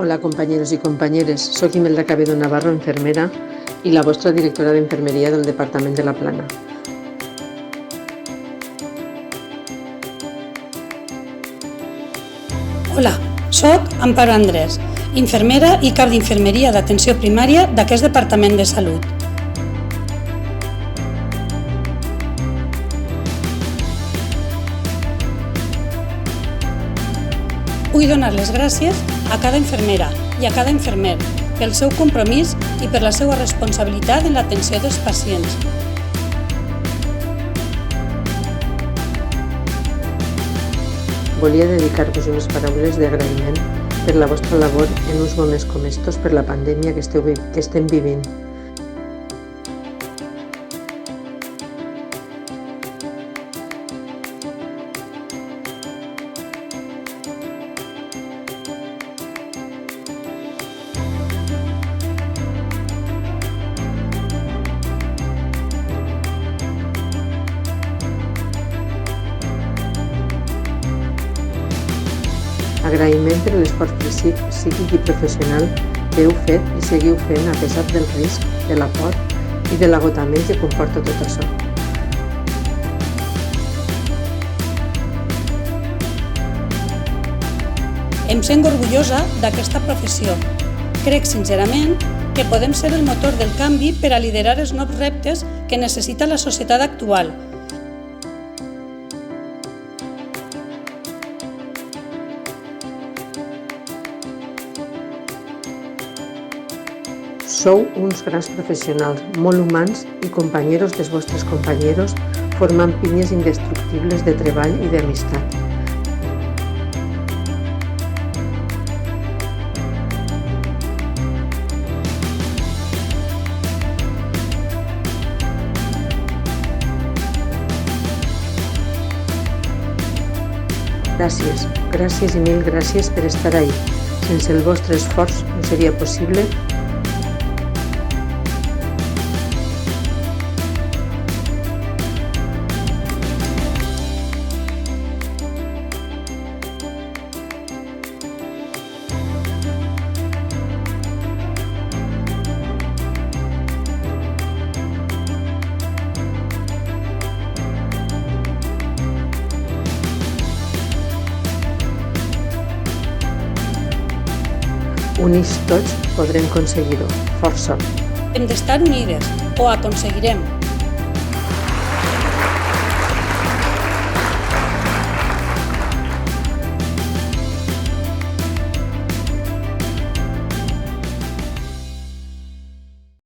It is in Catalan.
Hola compañeros y compañeres, soc Imelda Cabedo Navarro, enfermera i la vostra directora d'Enfermeria del Departament de la Plana. Hola, soc Amparo Andrés, infermera i cap d'infermeria d'atenció primària d'aquest Departament de Salut. Vull donar les gràcies a cada infermera i a cada infermer pel seu compromís i per la seva responsabilitat en l'atenció dels pacients. Volia dedicar-vos unes paraules d'agraïment per la vostra labor en uns moments com estos per la pandèmia que estem vivint. Agraïment per l'esforç psíquic i professional que heu fet i seguiu fent a pesar del risc, de la por i de l'agotament que comporta tot això. Em sento orgullosa d'aquesta professió. Crec sincerament que podem ser el motor del canvi per a liderar els nous reptes que necessita la societat actual. Sou uns grans professionals, molt humans i companyeros dels vostres companyeros, formant pinyes indestructibles de treball i d'amistat. Gràcies i mil gràcies per estar ahí. Sense el vostre esforç no seria possible. Units tots podrem aconseguir-ho. Força! Hem d'estar unides, ho aconseguirem.